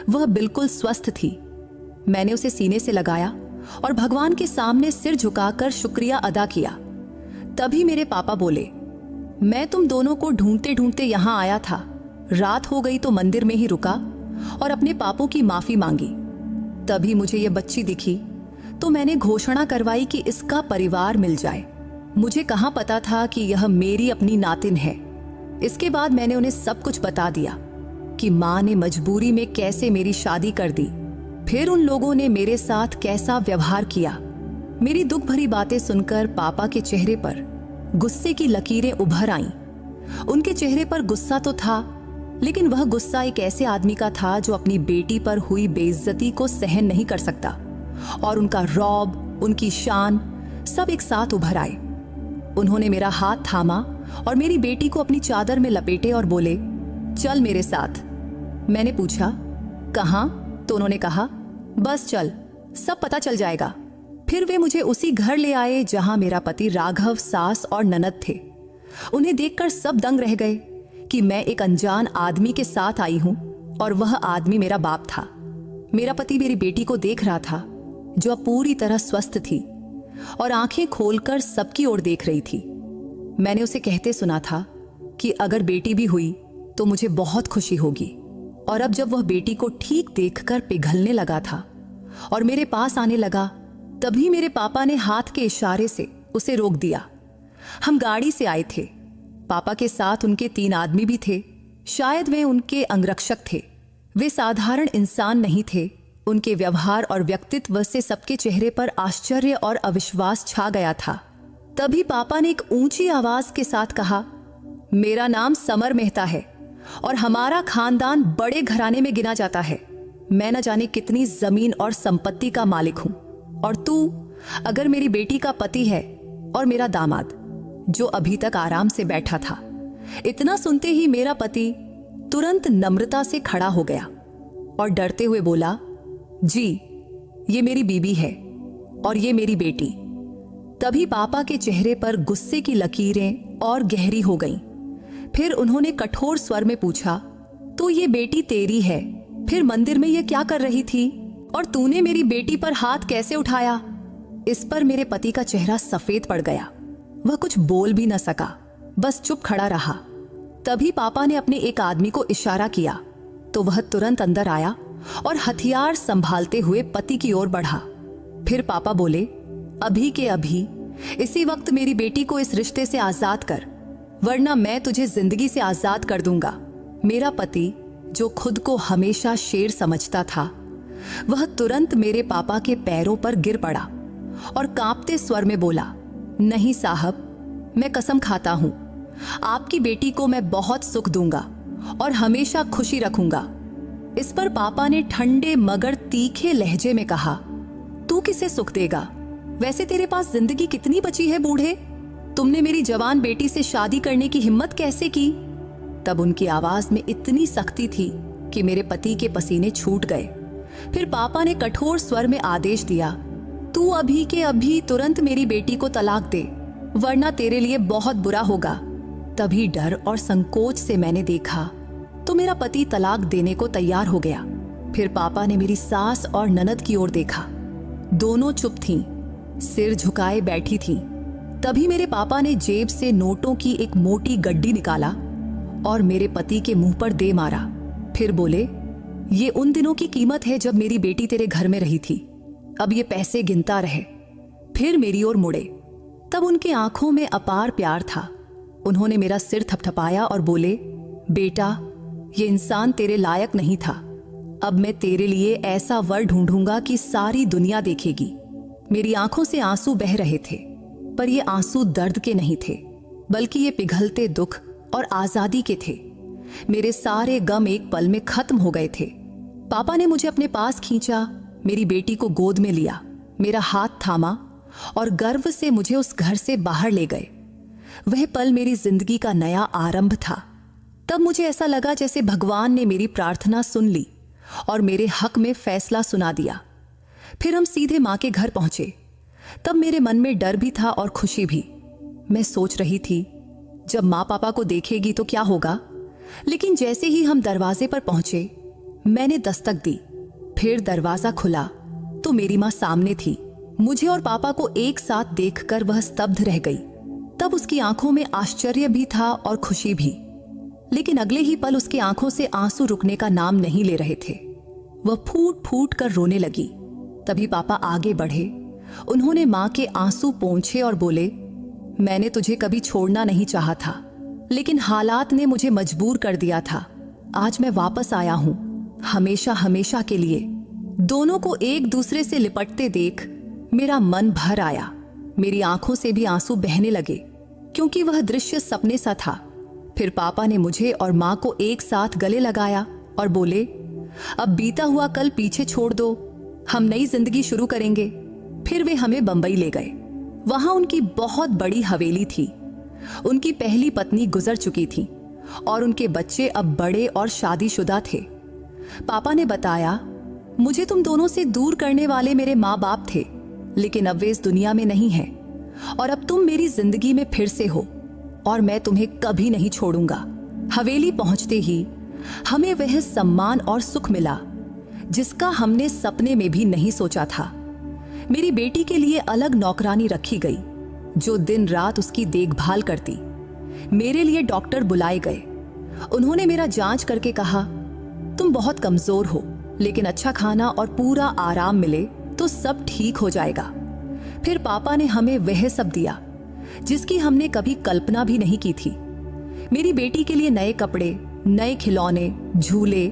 वह बिल्कुल स्वस्थ थी। मैंने उसे सीने से लगाया और भगवान के सामने सिर झुकाकर शुक्रिया अदा किया। तभी मेरे पापा बोले, मैं तुम दोनों को ढूंढते ढूंढते यहां आया था। रात हो गई तो मंदिर में ही रुका और अपने पापों की माफी मांगी। तभी मुझे यह बच्ची दिखी तो मैंने घोषणा करवाई कि इसका परिवार मिल जाए। मुझे कहां पता था कि यह मेरी अपनी नातिन है। इसके बाद मैंने उन्हें सब कुछ बता दिया कि माँ ने मजबूरी में कैसे मेरी शादी कर दी, फिर उन लोगों ने मेरे साथ कैसा व्यवहार किया। मेरी दुख भरी बातें सुनकर पापा के चेहरे पर गुस्से की लकीरें उभर आईं। उनके चेहरे पर गुस्सा तो था, लेकिन वह गुस्सा एक ऐसे आदमी का था जो अपनी बेटी पर हुई बेइज्जती को सहन नहीं कर सकता। और उनका रौब, उनकी शान सब एक साथ उभर आए। उन्होंने मेरा हाथ थामा और मेरी बेटी को अपनी चादर में लपेटे और बोले, चल मेरे साथ। मैंने पूछा, कहाँ? तो उन्होंने कहा, बस चल, सब पता चल जाएगा। फिर वे मुझे उसी घर ले आए जहां मेरा पति राघव, सास और ननद थे। उन्हें देखकर सब दंग रह गए कि मैं एक अनजान आदमी के साथ आई हूं और वह आदमी मेरा बाप था। मेरा पति मेरी बेटी को देख रहा था, जो अब पूरी तरह स्वस्थ थी और आंखें खोलकर सबकी ओर देख रही थी। मैंने उसे कहते सुना था कि अगर बेटी भी हुई तो मुझे बहुत खुशी होगी। और अब जब वह बेटी को ठीक देखकर पिघलने लगा था और मेरे पास आने लगा, तभी मेरे पापा ने हाथ के इशारे से उसे रोक दिया। हम गाड़ी से आए थे। पापा के साथ उनके 3 आदमी भी थे। शायद वे उनके अंगरक्षक थे। वे साधारण इंसान नहीं थे। उनके व्यवहार और व्यक्तित्व से सबके चेहरे पर आश्चर्य और अविश्वास छा गया था। तभी पापा ने एक ऊंची आवाज के साथ कहा, मेरा नाम समर मेहता है और हमारा खानदान बड़े घराने में गिना जाता है। मैं न जाने कितनी जमीन और संपत्ति का मालिक हूं, और तू अगर मेरी बेटी का पति है और मेरा दामाद, जो अभी तक आराम से बैठा था। इतना सुनते ही मेरा पति तुरंत नम्रता से खड़ा हो गया और डरते हुए बोला, जी, ये मेरी बीबी है और ये मेरी बेटी। तभी पापा के चेहरे पर गुस्से की लकीरें और गहरी हो गईं। फिर उन्होंने कठोर स्वर में पूछा, तो ये बेटी तेरी है, फिर मंदिर में ये क्या कर रही थी और तूने मेरी बेटी पर हाथ कैसे उठाया? इस पर मेरे पति का चेहरा सफेद पड़ गया। वह कुछ बोल भी न सका, बस चुप खड़ा रहा। तभी पापा ने अपने एक आदमी को इशारा किया तो वह तुरंत अंदर आया और हथियार संभालते हुए पति की ओर बढ़ा। फिर पापा बोले, अभी के अभी इसी वक्त मेरी बेटी को इस रिश्ते से आजाद कर, वरना मैं तुझे जिंदगी से आजाद कर दूंगा। मेरा पति, जो खुद को हमेशा शेर समझता था, वह तुरंत मेरे पापा के पैरों पर गिर पड़ा और कांपते स्वर में बोला, नहीं साहब, मैं कसम खाता हूं, आपकी बेटी को मैं बहुत सुख दूंगा और हमेशा खुशी रखूंगा। इस पर पापा ने ठंडे मगर तीखे लहजे में कहा, तू किसे सुख देगा? वैसे तेरे पास जिंदगी कितनी बची है बूढ़े? तुमने मेरी जवान बेटी से शादी करने की हिम्मत कैसे की? तब उनकी आवाज में इतनी सख्ती थी कि मेरे पति के पसीने छूट गए। फिर पापा ने कठोर स्वर में आदेश दिया, तू अभी के अभी तुरंत मेरी बेटी को तलाक दे, वरना तेरे लिए बहुत बुरा होगा। तभी डर और संकोच से मैंने देखा तो मेरा पति तलाक देने को तैयार हो गया। फिर पापा ने मेरी सास और ननद की ओर देखा। दोनों चुप थीं, सिर झुकाए बैठी थीं। तभी मेरे पापा ने जेब से नोटों की एक मोटी गड्डी निकाला और मेरे पति के मुंह पर दे मारा। फिर बोले, ये उन दिनों की कीमत है जब मेरी बेटी तेरे घर में रही थी, अब ये पैसे गिनता रहे। फिर मेरी ओर मुड़े। तब उनकी आंखों में अपार प्यार था। उन्होंने मेरा सिर थपथपाया और बोले, बेटा, ये इंसान तेरे लायक नहीं था। अब मैं तेरे लिए ऐसा वर ढूंढूंगा कि सारी दुनिया देखेगी। मेरी आंखों से आंसू बह रहे थे, पर ये आंसू दर्द के नहीं थे, बल्कि ये पिघलते दुख और आजादी के थे। मेरे सारे गम एक पल में खत्म हो गए थे। पापा ने मुझे अपने पास खींचा, मेरी बेटी को गोद में लिया, मेरा हाथ थामा और गर्व से मुझे उस घर से बाहर ले गए। वह पल मेरी जिंदगी का नया आरंभ था। तब मुझे ऐसा लगा जैसे भगवान ने मेरी प्रार्थना सुन ली और मेरे हक में फैसला सुना दिया। फिर हम सीधे माँ के घर पहुंचे। तब मेरे मन में डर भी था और खुशी भी। मैं सोच रही थी जब माँ पापा को देखेगी तो क्या होगा, लेकिन जैसे ही हम दरवाजे पर पहुंचे मैंने दस्तक दी। फिर दरवाजा खुला तो मेरी माँ सामने थी। मुझे और पापा को एक साथ देखकर वह स्तब्ध रह गई। तब उसकी आंखों में आश्चर्य भी था और खुशी भी, लेकिन अगले ही पल उसकी आंखों से आंसू रुकने का नाम नहीं ले रहे थे। वह फूट फूट कर रोने लगी। तभी पापा आगे बढ़े। उन्होंने माँ के आंसू पोंछे और बोले, मैंने तुझे कभी छोड़ना नहीं चाहा था, लेकिन हालात ने मुझे मजबूर कर दिया था। आज मैं वापस आया हूं, हमेशा हमेशा के लिए। दोनों को एक दूसरे से लिपटते देख मेरा मन भर आया। मेरी आंखों से भी आंसू बहने लगे, क्योंकि वह दृश्य सपने सा था। फिर पापा ने मुझे और माँ को एक साथ गले लगाया और बोले, अब बीता हुआ कल पीछे छोड़ दो, हम नई जिंदगी शुरू करेंगे। फिर वे हमें बंबई ले गए। वहां उनकी बहुत बड़ी हवेली थी। उनकी पहली पत्नी गुजर चुकी थी और उनके बच्चे अब बड़े और शादीशुदा थे। पापा ने बताया, मुझे तुम दोनों से दूर करने वाले मेरे माँ बाप थे, लेकिन अब वे इस दुनिया में नहीं हैं और अब तुम मेरी जिंदगी में फिर से हो और मैं तुम्हें कभी नहीं छोड़ूंगा। हवेली पहुंचते ही हमें वह सम्मान और सुख मिला जिसका हमने सपने में भी नहीं सोचा था। मेरी बेटी के लिए अलग नौकरानी रखी गई जो दिन रात उसकी देखभाल करती। मेरे लिए डॉक्टर बुलाए गए। उन्होंने मेरा जांच करके कहा, तुम बहुत कमजोर हो, लेकिन अच्छा खाना और पूरा आराम मिले तो सब ठीक हो जाएगा। फिर पापा ने हमें वह सब दिया जिसकी हमने कभी कल्पना भी नहीं की थी। मेरी बेटी के लिए नए कपड़े, नए खिलौने, झूले,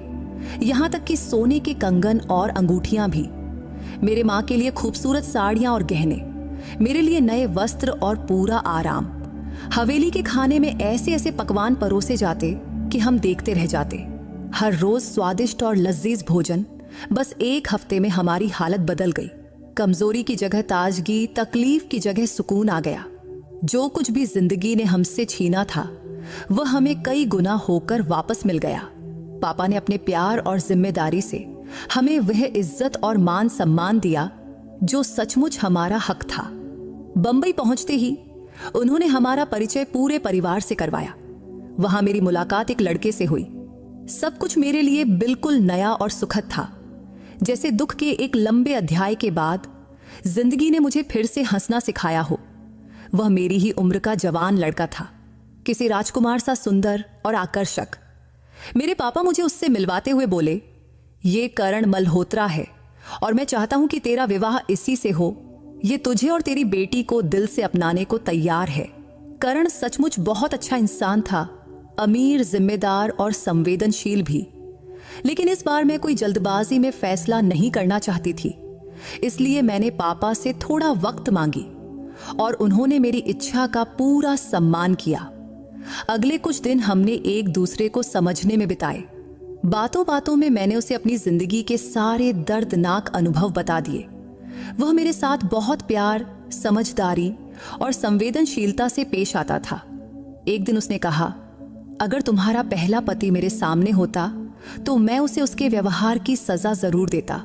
यहाँ तक कि सोने के कंगन और अंगूठियां भी। मेरे माँ के लिए खूबसूरत साड़ियां और गहने, मेरे लिए नए वस्त्र और पूरा आराम। हवेली के खाने में ऐसे ऐसे पकवान परोसे जाते कि हम देखते रह जाते। हर रोज स्वादिष्ट और लजीज भोजन। बस एक हफ्ते में हमारी हालत बदल गई। कमजोरी की जगह ताजगी, तकलीफ की जगह सुकून आ गया। जो कुछ भी जिंदगी ने हमसे छीना था वह हमें कई गुना होकर वापस मिल गया। पापा ने अपने प्यार और जिम्मेदारी से हमें वह इज्जत और मान सम्मान दिया जो सचमुच हमारा हक था। बंबई पहुंचते ही उन्होंने हमारा परिचय पूरे परिवार से करवाया। वहां मेरी मुलाकात एक लड़के से हुई। सब कुछ मेरे लिए बिल्कुल नया और सुखद था। जैसे दुख के एक लंबे अध्याय के बाद जिंदगी ने मुझे फिर से हंसना सिखाया हो। वह मेरी ही उम्र का जवान लड़का था, किसी राजकुमार सा सुंदर और आकर्षक। मेरे पापा मुझे उससे मिलवाते हुए बोले, ये करण मल्होत्रा है और मैं चाहता हूं कि तेरा विवाह इसी से हो। ये तुझे और तेरी बेटी को दिल से अपनाने को तैयार है। करण सचमुच बहुत अच्छा इंसान था, अमीर, जिम्मेदार और संवेदनशील भी। लेकिन इस बार मैं कोई जल्दबाजी में फैसला नहीं करना चाहती थी, इसलिए मैंने पापा से थोड़ा वक्त मांगी और उन्होंने मेरी इच्छा का पूरा सम्मान किया। अगले कुछ दिन हमने एक दूसरे को समझने में बिताए। बातों बातों में मैंने उसे अपनी जिंदगी के सारे दर्दनाक अनुभव बता दिए। वह मेरे साथ बहुत प्यार, समझदारी और संवेदनशीलता से पेश आता था। एक दिन उसने कहा, अगर तुम्हारा पहला पति मेरे सामने होता तो मैं उसे उसके व्यवहार की सजा जरूर देता।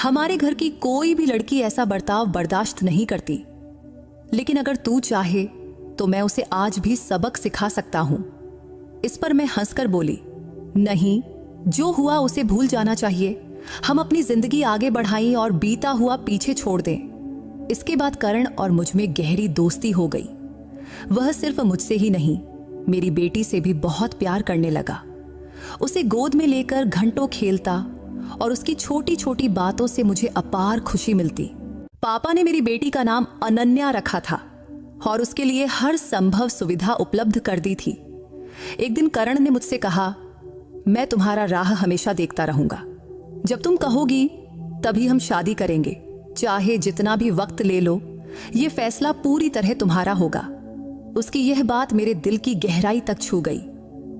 हमारे घर की कोई भी लड़की ऐसा बर्ताव बर्दाश्त नहीं करती, लेकिन अगर तू चाहे तो मैं उसे आज भी सबक सिखा सकता हूं। इस पर मैं हंसकर बोली, नहीं, जो हुआ उसे भूल जाना चाहिए। हम अपनी जिंदगी आगे बढ़ाएं और बीता हुआ पीछे छोड़ दें। इसके बाद करण और मुझ में गहरी दोस्ती हो गई। वह सिर्फ मुझसे ही नहीं, मेरी बेटी से भी बहुत प्यार करने लगा। उसे गोद में लेकर घंटों खेलता और उसकी छोटी छोटी बातों से मुझे अपार खुशी मिलती। पापा ने मेरी बेटी का नाम अनन्या रखा था और उसके लिए हर संभव सुविधा उपलब्ध कर दी थी। एक दिन करण ने मुझसे कहा, मैं तुम्हारा राह हमेशा देखता रहूंगा। जब तुम कहोगी तभी हम शादी करेंगे। चाहे जितना भी वक्त ले लो, ये फैसला पूरी तरह तुम्हारा होगा। उसकी यह बात मेरे दिल की गहराई तक छू गई।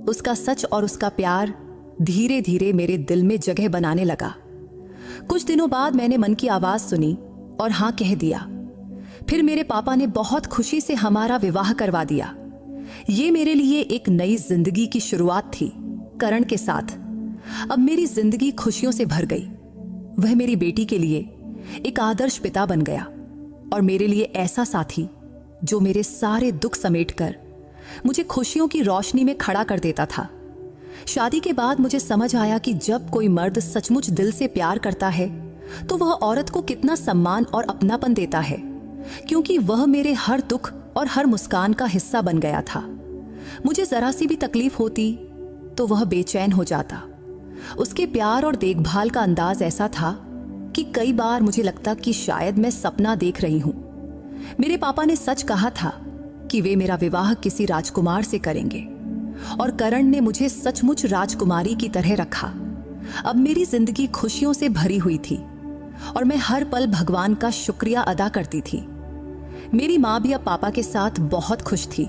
उसका सच और उसका प्यार धीरे धीरे मेरे दिल में जगह बनाने लगा। कुछ दिनों बाद मैंने मन की आवाज सुनी और हाँ कह दिया। फिर मेरे पापा ने बहुत खुशी से हमारा विवाह करवा दिया। ये मेरे लिए एक नई जिंदगी की शुरुआत थी करण के साथ। अब मेरी जिंदगी खुशियों से भर गई। वह मेरी बेटी के लिए एक आदर्श पिता बन गया और मेरे लिए ऐसा साथी जो मेरे सारे दुख समेटकर मुझे खुशियों की रोशनी में खड़ा कर देता था। शादी के बाद मुझे समझ आया कि जब कोई मर्द सचमुच दिल से प्यार करता है तो वह औरत को कितना सम्मान और अपनापन देता है, क्योंकि वह मेरे हर दुख और हर मुस्कान का हिस्सा बन गया था। मुझे जरा सी भी तकलीफ होती तो वह बेचैन हो जाता। उसके प्यार और देखभाल का अंदाज ऐसा था कि कई बार मुझे लगता कि शायद मैं सपना देख रही हूं। मेरे पापा ने सच कहा था कि वे मेरा विवाह किसी राजकुमार से करेंगे और करण ने मुझे सचमुच राजकुमारी की तरह रखा। अब मेरी जिंदगी खुशियों से भरी हुई थी और मैं हर पल भगवान का शुक्रिया अदा करती थी। मेरी माँ भी अब पापा के साथ बहुत खुश थी,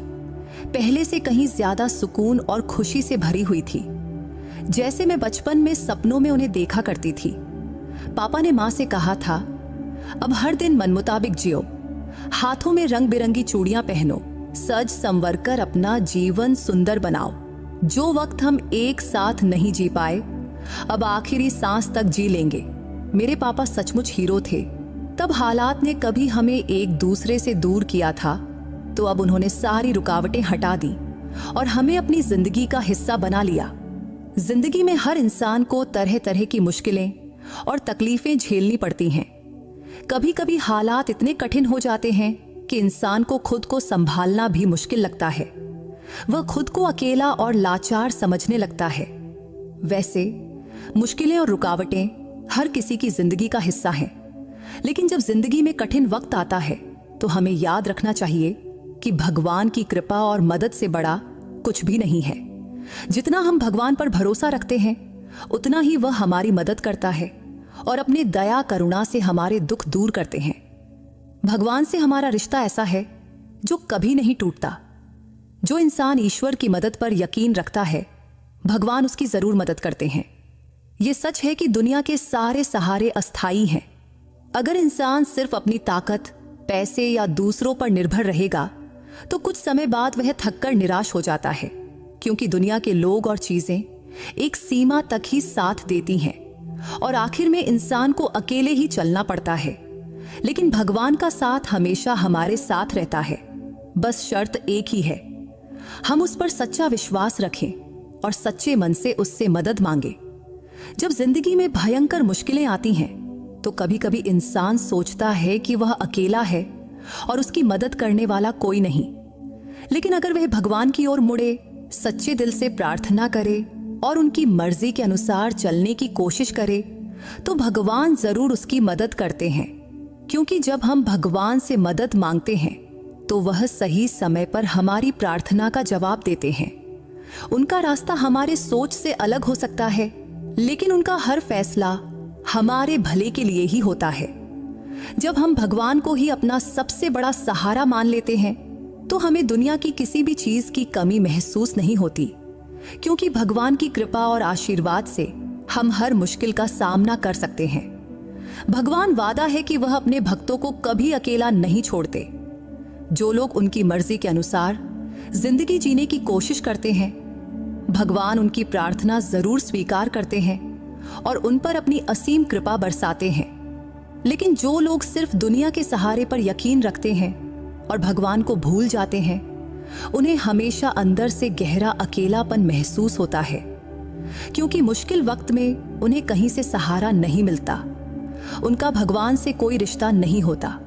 पहले से कहीं ज्यादा सुकून और खुशी से भरी हुई थी, जैसे मैं बचपन में सपनों में उन्हें देखा करती थी। पापा ने माँ से कहा था, अब हर दिन मन मुताबिक जियो, हाथों में रंग बिरंगी चूड़ियां पहनो, सज संवर कर अपना जीवन सुंदर बनाओ। जो वक्त हम एक साथ नहीं जी पाए, अब आखिरी सांस तक जी लेंगे। मेरे पापा सचमुच हीरो थे। तब हालात ने कभी हमें एक दूसरे से दूर किया था, तो अब उन्होंने सारी रुकावटें हटा दी और हमें अपनी जिंदगी का हिस्सा बना लिया। जिंदगी में हर इंसान को तरह तरह की मुश्किलें और तकलीफें झेलनी पड़ती हैं। कभी कभी हालात इतने कठिन हो जाते हैं कि इंसान को खुद को संभालना भी मुश्किल लगता है। वह खुद को अकेला और लाचार समझने लगता है। वैसे मुश्किलें और रुकावटें हर किसी की जिंदगी का हिस्सा हैं, लेकिन जब जिंदगी में कठिन वक्त आता है तो हमें याद रखना चाहिए कि भगवान की कृपा और मदद से बड़ा कुछ भी नहीं है। जितना हम भगवान पर भरोसा रखते हैं, उतना ही वह हमारी मदद करता है और अपने दया करुणा से हमारे दुख दूर करते हैं। भगवान से हमारा रिश्ता ऐसा है जो कभी नहीं टूटता। जो इंसान ईश्वर की मदद पर यकीन रखता है, भगवान उसकी जरूर मदद करते हैं। ये सच है कि दुनिया के सारे सहारे अस्थायी हैं। अगर इंसान सिर्फ अपनी ताकत, पैसे या दूसरों पर निर्भर रहेगा तो कुछ समय बाद वह थककर निराश हो जाता है, क्योंकि दुनिया के लोग और चीजें एक सीमा तक ही साथ देती हैं और आखिर में इंसान को अकेले ही चलना पड़ता है। लेकिन भगवान का साथ हमेशा हमारे साथ रहता है। बस शर्त एक ही है, हम उस पर सच्चा विश्वास रखें और सच्चे मन से उससे मदद मांगे। जब जिंदगी में भयंकर मुश्किलें आती हैं तो कभी कभी इंसान सोचता है कि वह अकेला है और उसकी मदद करने वाला कोई नहीं। लेकिन अगर वह भगवान की ओर मुड़े, सच्चे दिल से प्रार्थना करे और उनकी मर्जी के अनुसार चलने की कोशिश करे तो भगवान जरूर उसकी मदद करते हैं। क्योंकि जब हम भगवान से मदद मांगते हैं तो वह सही समय पर हमारी प्रार्थना का जवाब देते हैं। उनका रास्ता हमारे सोच से अलग हो सकता है, लेकिन उनका हर फैसला हमारे भले के लिए ही होता है। जब हम भगवान को ही अपना सबसे बड़ा सहारा मान लेते हैं तो हमें दुनिया की किसी भी चीज की कमी महसूस नहीं होती, क्योंकि भगवान की कृपा और आशीर्वाद से हम हर मुश्किल का सामना कर सकते हैं। भगवान वादा है कि वह अपने भक्तों को कभी अकेला नहीं छोड़ते। जो लोग उनकी मर्जी के अनुसार जिंदगी जीने की कोशिश करते हैं, भगवान उनकी प्रार्थना जरूर स्वीकार करते हैं और उन पर अपनी असीम कृपा बरसाते हैं। लेकिन जो लोग सिर्फ दुनिया के सहारे पर यकीन रखते हैं और भगवान को भूल जाते हैं, उन्हें हमेशा अंदर से गहरा अकेलापन महसूस होता है, क्योंकि मुश्किल वक्त में उन्हें कहीं से सहारा नहीं मिलता। उनका भगवान से कोई रिश्ता नहीं होता,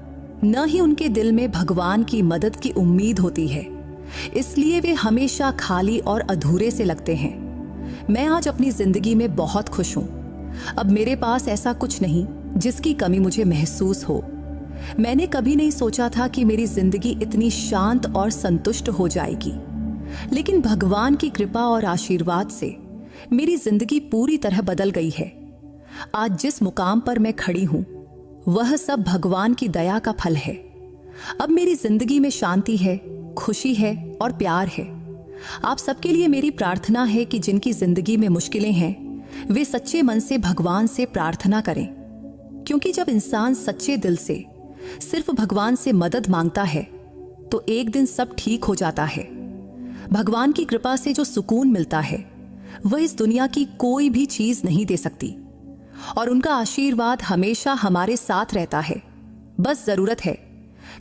न ही उनके दिल में भगवान की मदद की उम्मीद होती है। इसलिए वे हमेशा खाली और अधूरे से लगते हैं। मैं आज अपनी जिंदगी में बहुत खुश हूं। अब मेरे पास ऐसा कुछ नहीं जिसकी कमी मुझे महसूस हो। मैंने कभी नहीं सोचा था कि मेरी जिंदगी इतनी शांत और संतुष्ट हो जाएगी, लेकिन भगवान की कृपा और आशीर्वाद से मेरी जिंदगी पूरी तरह बदल गई है। आज जिस मुकाम पर मैं खड़ी हूं, वह सब भगवान की दया का फल है। अब मेरी जिंदगी में शांति है, खुशी है और प्यार है। आप सबके लिए मेरी प्रार्थना है कि जिनकी जिंदगी में मुश्किलें हैं, वे सच्चे मन से भगवान से प्रार्थना करें, क्योंकि जब इंसान सच्चे दिल से सिर्फ भगवान से मदद मांगता है तो एक दिन सब ठीक हो जाता है। भगवान की कृपा से जो सुकून मिलता है वह इस दुनिया की कोई भी चीज नहीं दे सकती, और उनका आशीर्वाद हमेशा हमारे साथ रहता है। बस जरूरत है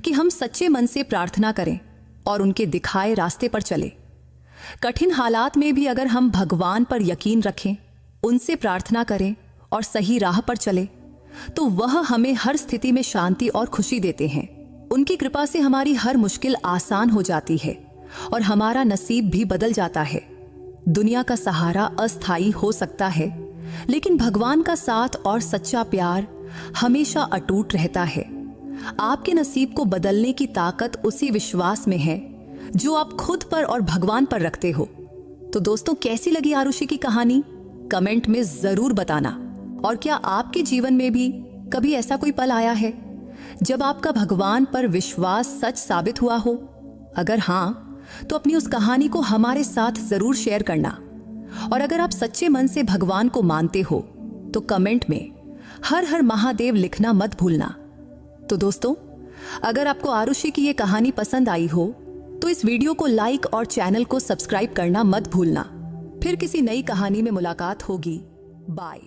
कि हम सच्चे मन से प्रार्थना करें और उनके दिखाए रास्ते पर चलें। कठिन हालात में भी अगर हम भगवान पर यकीन रखें, उनसे प्रार्थना करें और सही राह पर चलें, तो वह हमें हर स्थिति में शांति और खुशी देते हैं। उनकी कृपा से हमारी हर मुश्किल आसान हो जाती है और हमारा नसीब भी बदल जाता है। दुनिया का सहारा अस्थायी हो सकता है, लेकिन भगवान का साथ और सच्चा प्यार हमेशा अटूट रहता है। आपके नसीब को बदलने की ताकत उसी विश्वास में है जो आप खुद पर और भगवान पर रखते हो। तो दोस्तों, कैसी लगी आरुषि की कहानी? कमेंट में जरूर बताना। और क्या आपके जीवन में भी कभी ऐसा कोई पल आया है जब आपका भगवान पर विश्वास सच साबित हुआ हो? अगर हाँ, तो अपनी उस कहानी को हमारे साथ जरूर शेयर करना। और अगर आप सच्चे मन से भगवान को मानते हो तो कमेंट में हर हर महादेव लिखना मत भूलना। तो दोस्तों, अगर आपको आरुषि की ये कहानी पसंद आई हो तो इस वीडियो को लाइक और चैनल को सब्सक्राइब करना मत भूलना। फिर किसी नई कहानी में मुलाकात होगी। बाय।